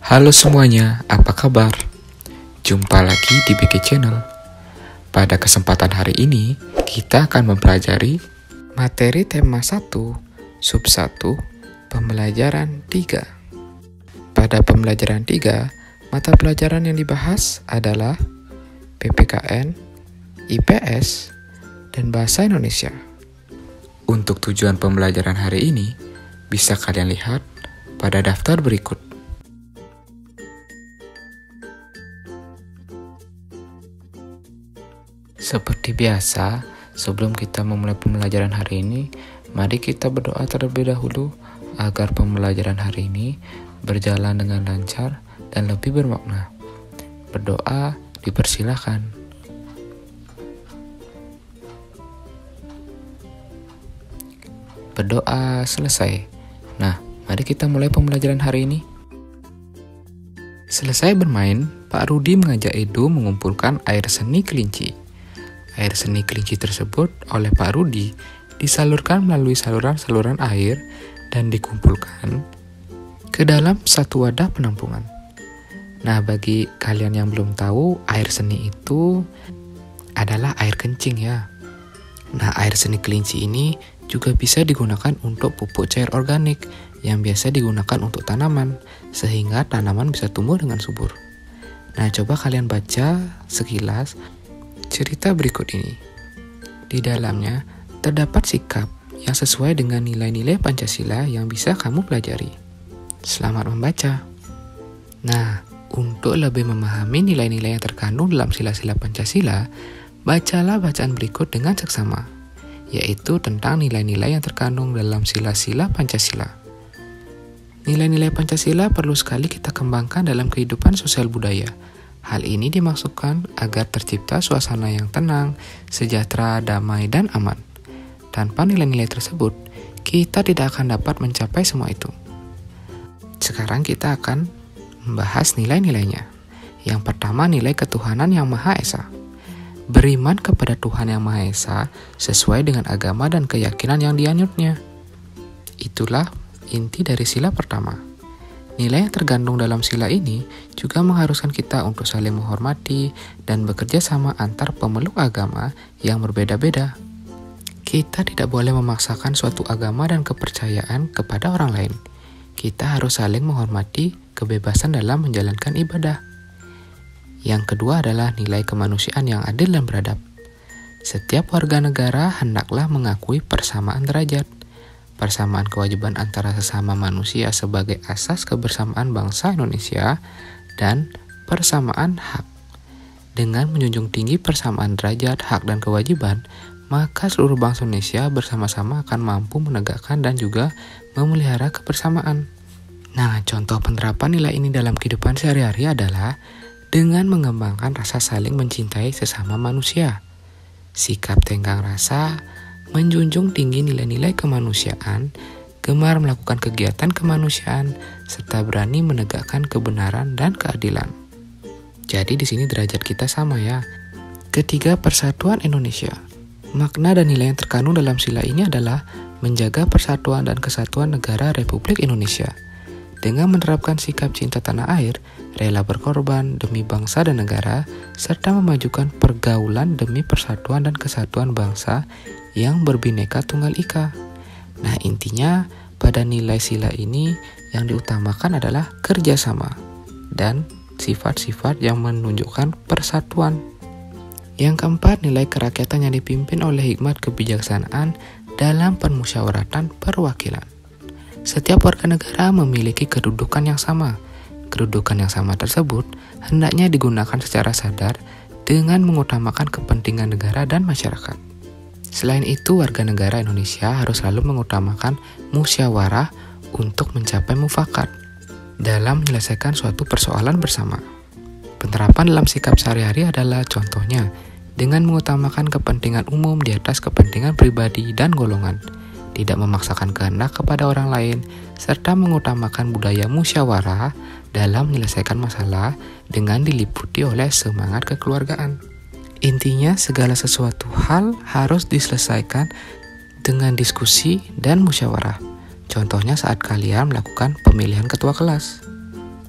Halo semuanya, apa kabar? Jumpa lagi di BG Channel. Pada kesempatan hari ini, kita akan mempelajari materi tema 1, sub 1, pembelajaran 3. Pada pembelajaran 3, mata pelajaran yang dibahas adalah PPKN, IPS, dan Bahasa Indonesia. Untuk tujuan pembelajaran hari ini, bisa kalian lihat pada daftar berikut. Seperti biasa, sebelum kita memulai pembelajaran hari ini, mari kita berdoa terlebih dahulu agar pembelajaran hari ini berjalan dengan lancar dan lebih bermakna. Berdoa dipersilakan. Berdoa selesai. Nah, mari kita mulai pembelajaran hari ini. Selesai bermain, Pak Rudi mengajak Edo mengumpulkan air seni kelinci. Air seni kelinci tersebut oleh Pak Rudi disalurkan melalui saluran-saluran air dan dikumpulkan ke dalam satu wadah penampungan. Nah, bagi kalian yang belum tahu, air seni itu adalah air kencing ya. Nah, air seni kelinci ini juga bisa digunakan untuk pupuk cair organik yang biasa digunakan untuk tanaman, sehingga tanaman bisa tumbuh dengan subur. Nah, coba kalian baca sekilas cerita berikut ini. Di dalamnya terdapat sikap yang sesuai dengan nilai-nilai Pancasila yang bisa kamu pelajari. Selamat membaca. Nah, untuk lebih memahami nilai-nilai yang terkandung dalam sila-sila Pancasila, bacalah bacaan berikut dengan seksama, yaitu tentang nilai-nilai yang terkandung dalam sila-sila Pancasila. Nilai-nilai Pancasila perlu sekali kita kembangkan dalam kehidupan sosial budaya. Hal ini dimaksudkan agar tercipta suasana yang tenang, sejahtera, damai, dan aman. Tanpa nilai-nilai tersebut, kita tidak akan dapat mencapai semua itu. Sekarang kita akan membahas nilai-nilainya. Yang pertama, nilai ketuhanan yang Maha Esa. Beriman kepada Tuhan yang Maha Esa sesuai dengan agama dan keyakinan yang dianutnya. Itulah inti dari sila pertama. Nilai yang tergandung dalam sila ini juga mengharuskan kita untuk saling menghormati dan bekerja sama antar pemeluk agama yang berbeda-beda. Kita tidak boleh memaksakan suatu agama dan kepercayaan kepada orang lain. Kita harus saling menghormati kebebasan dalam menjalankan ibadah. Yang kedua adalah nilai kemanusiaan yang adil dan beradab. Setiap warga negara hendaklah mengakui persamaan derajat, persamaan kewajiban antara sesama manusia sebagai asas kebersamaan bangsa Indonesia, dan persamaan hak. Dengan menjunjung tinggi persamaan derajat, hak, dan kewajiban, maka seluruh bangsa Indonesia bersama-sama akan mampu menegakkan dan juga memelihara kebersamaan. Nah, contoh penerapan nilai ini dalam kehidupan sehari-hari adalah dengan mengembangkan rasa saling mencintai sesama manusia, sikap tenggang rasa, menjunjung tinggi nilai-nilai kemanusiaan, gemar melakukan kegiatan kemanusiaan, serta berani menegakkan kebenaran dan keadilan. Jadi di sini derajat kita sama ya. Ketiga, persatuan Indonesia. Makna dan nilai yang terkandung dalam sila ini adalah menjaga persatuan dan kesatuan negara Republik Indonesia. Dengan menerapkan sikap cinta tanah air, rela berkorban demi bangsa dan negara, serta memajukan pergaulan demi persatuan dan kesatuan bangsa yang berbineka tunggal ika. Nah, intinya pada nilai sila ini yang diutamakan adalah kerjasama dan sifat-sifat yang menunjukkan persatuan. Yang keempat, nilai kerakyatan yang dipimpin oleh hikmat kebijaksanaan dalam permusyawaratan perwakilan. Setiap warga negara memiliki kedudukan yang sama. Kedudukan yang sama tersebut hendaknya digunakan secara sadar dengan mengutamakan kepentingan negara dan masyarakat. Selain itu, warga negara Indonesia harus selalu mengutamakan musyawarah untuk mencapai mufakat dalam menyelesaikan suatu persoalan bersama. Penerapan dalam sikap sehari-hari adalah contohnya dengan mengutamakan kepentingan umum di atas kepentingan pribadi dan golongan, tidak memaksakan kehendak kepada orang lain, serta mengutamakan budaya musyawarah dalam menyelesaikan masalah dengan diliputi oleh semangat kekeluargaan. Intinya, segala sesuatu hal harus diselesaikan dengan diskusi dan musyawarah. Contohnya saat kalian melakukan pemilihan ketua kelas.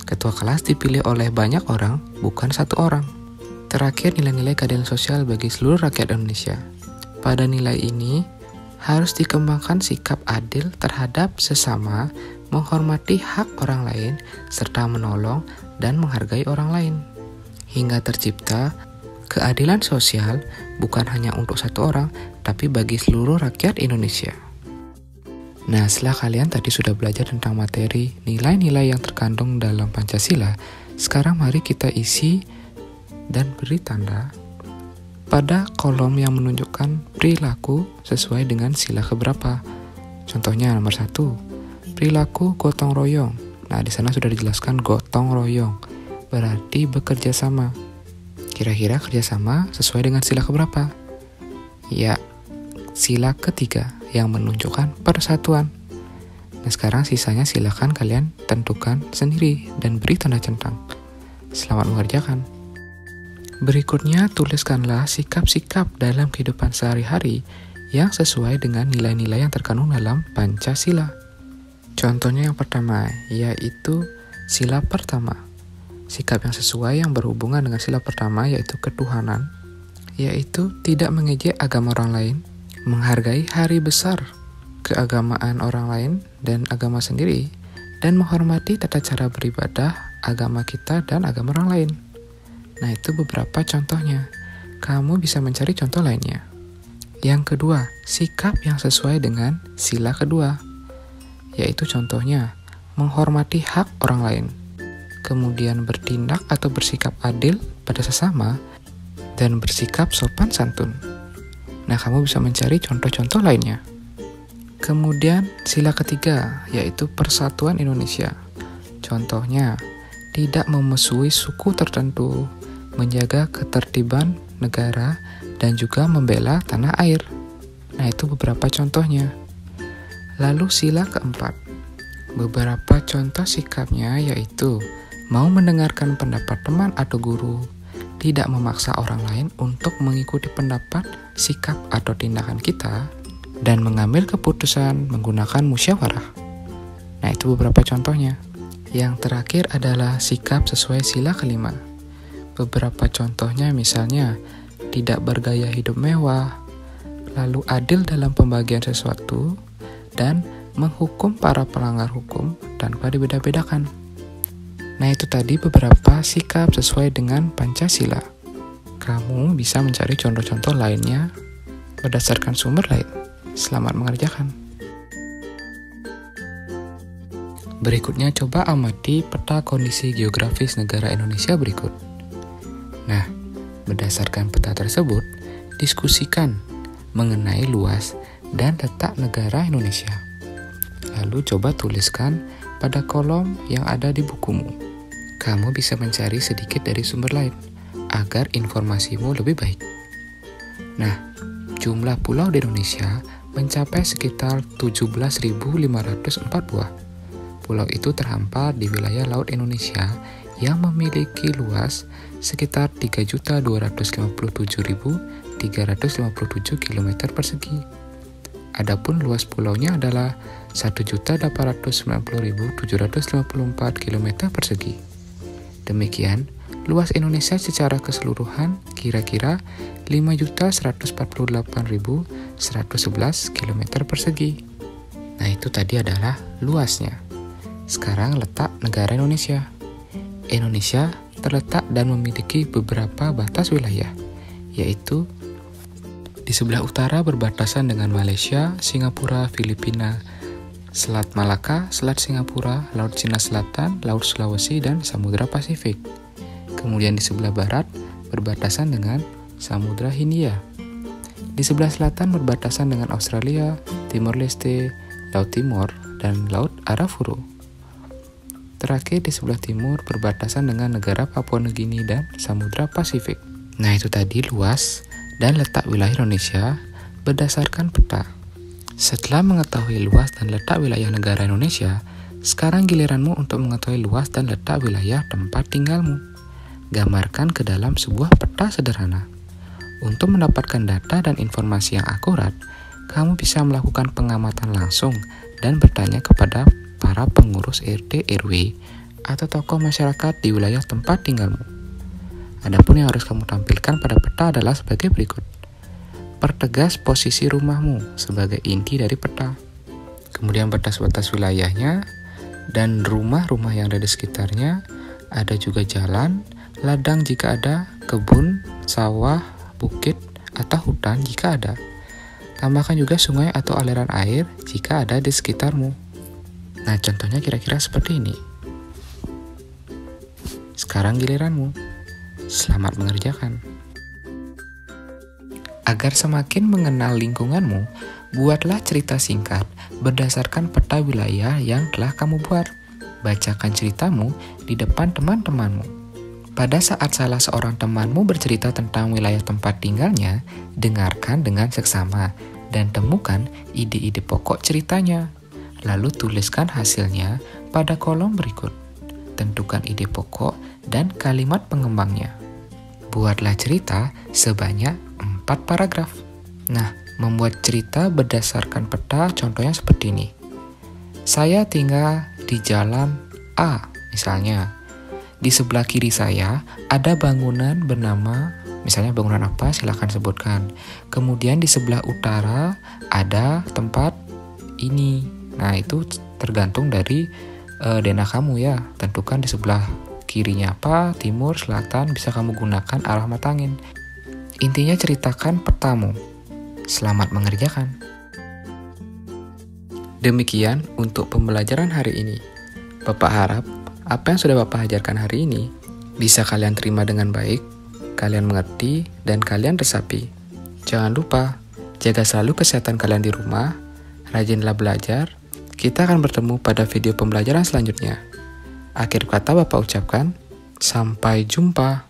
Ketua kelas dipilih oleh banyak orang, bukan satu orang. Terakhir, nilai-nilai keadilan sosial bagi seluruh rakyat Indonesia. Pada nilai ini, harus dikembangkan sikap adil terhadap sesama, menghormati hak orang lain, serta menolong dan menghargai orang lain. Hingga tercipta keadilan sosial bukan hanya untuk satu orang, tapi bagi seluruh rakyat Indonesia. Nah, setelah kalian tadi sudah belajar tentang materi nilai-nilai yang terkandung dalam Pancasila, sekarang mari kita isi dan beri tanda pada kolom yang menunjukkan perilaku sesuai dengan sila keberapa. Contohnya nomor 1, perilaku gotong royong. Nah, di sana sudah dijelaskan gotong royong, berarti bekerja sama. Kira-kira kerjasama sesuai dengan sila keberapa? Ya, sila ketiga yang menunjukkan persatuan. Nah, sekarang sisanya silakan kalian tentukan sendiri dan beri tanda centang. Selamat mengerjakan. Berikutnya, tuliskanlah sikap-sikap dalam kehidupan sehari-hari yang sesuai dengan nilai-nilai yang terkandung dalam Pancasila. Contohnya yang pertama, yaitu sila pertama. Sikap yang sesuai yang berhubungan dengan sila pertama yaitu ketuhanan, yaitu tidak mengejek agama orang lain, menghargai hari besar keagamaan orang lain dan agama sendiri, dan menghormati tata cara beribadah agama kita dan agama orang lain. Nah, itu beberapa contohnya. Kamu bisa mencari contoh lainnya. Yang kedua, sikap yang sesuai dengan sila kedua, yaitu contohnya menghormati hak orang lain, kemudian bertindak atau bersikap adil pada sesama, dan bersikap sopan santun. Nah, kamu bisa mencari contoh-contoh lainnya. Kemudian, sila ketiga, yaitu persatuan Indonesia. Contohnya, tidak memusuhi suku tertentu, menjaga ketertiban negara, dan juga membela tanah air. Nah, itu beberapa contohnya. Lalu sila keempat. Beberapa contoh sikapnya yaitu mau mendengarkan pendapat teman atau guru, tidak memaksa orang lain untuk mengikuti pendapat, sikap, atau tindakan kita, dan mengambil keputusan menggunakan musyawarah. Nah, itu beberapa contohnya. Yang terakhir adalah sikap sesuai sila kelima. Beberapa contohnya misalnya, tidak bergaya hidup mewah, lalu adil dalam pembagian sesuatu, dan menghukum para pelanggar hukum tanpa dibeda-bedakan. Nah, itu tadi beberapa sikap sesuai dengan Pancasila. Kamu bisa mencari contoh-contoh lainnya berdasarkan sumber lain. Selamat mengerjakan. Berikutnya, coba amati peta kondisi geografis negara Indonesia berikut. Nah, berdasarkan peta tersebut, diskusikan mengenai luas dan letak negara Indonesia. Lalu coba tuliskan pada kolom yang ada di bukumu. Kamu bisa mencari sedikit dari sumber lain agar informasimu lebih baik. Nah, jumlah pulau di Indonesia mencapai sekitar 17.504 buah. Pulau itu terhampar di wilayah laut Indonesia yang memiliki luas sekitar 3.257.357 km persegi. Adapun luas pulaunya adalah 1.890.754 km persegi. Demikian, luas Indonesia secara keseluruhan kira-kira 5.148.111 km persegi. Nah, itu tadi adalah luasnya. Sekarang letak negara Indonesia. Indonesia terletak dan memiliki beberapa batas wilayah, yaitu di sebelah utara berbatasan dengan Malaysia, Singapura, Filipina, Selat Malaka, Selat Singapura, Laut Cina Selatan, Laut Sulawesi, dan Samudra Pasifik. Kemudian di sebelah barat berbatasan dengan Samudra Hindia. Di sebelah selatan berbatasan dengan Australia, Timor Leste, Laut Timor, dan Laut Arafura. Terakhir di sebelah timur berbatasan dengan negara Papua Nugini dan Samudra Pasifik. Nah, itu tadi luas dan letak wilayah Indonesia berdasarkan peta. Setelah mengetahui luas dan letak wilayah negara Indonesia, sekarang giliranmu untuk mengetahui luas dan letak wilayah tempat tinggalmu. Gambarkan ke dalam sebuah peta sederhana. Untuk mendapatkan data dan informasi yang akurat, kamu bisa melakukan pengamatan langsung dan bertanya kepada para pengurus RT, RW, atau tokoh masyarakat di wilayah tempat tinggalmu. Adapun yang harus kamu tampilkan pada peta adalah sebagai berikut. Pertegas posisi rumahmu sebagai inti dari peta. Kemudian batas-batas wilayahnya dan rumah-rumah yang ada di sekitarnya. Ada juga jalan, ladang jika ada, kebun, sawah, bukit, atau hutan jika ada. Tambahkan juga sungai atau aliran air jika ada di sekitarmu. Nah, contohnya kira-kira seperti ini. Sekarang giliranmu. Selamat mengerjakan. Agar semakin mengenal lingkunganmu, buatlah cerita singkat berdasarkan peta wilayah yang telah kamu buat. Bacakan ceritamu di depan teman-temanmu. Pada saat salah seorang temanmu bercerita tentang wilayah tempat tinggalnya, dengarkan dengan seksama dan temukan ide-ide pokok ceritanya. Lalu tuliskan hasilnya pada kolom berikut. Tentukan ide pokok dan kalimat pengembangnya. Buatlah cerita sebanyak 4 paragraf. Nah, membuat cerita berdasarkan peta contohnya seperti ini. Saya tinggal di jalan A, misalnya. Di sebelah kiri saya ada bangunan bernama, misalnya bangunan apa, silahkan sebutkan. Kemudian di sebelah utara ada tempat ini. Nah, itu tergantung dari denah kamu ya. Tentukan di sebelah kirinya apa, timur, selatan, bisa kamu gunakan arah mata angin. Intinya ceritakan petamu. Selamat mengerjakan. Demikian untuk pembelajaran hari ini. Bapak harap apa yang sudah Bapak ajarkan hari ini bisa kalian terima dengan baik, kalian mengerti, dan kalian resapi. Jangan lupa, jaga selalu kesehatan kalian di rumah, rajinlah belajar. Kita akan bertemu pada video pembelajaran selanjutnya. Akhir kata Bapak ucapkan, sampai jumpa.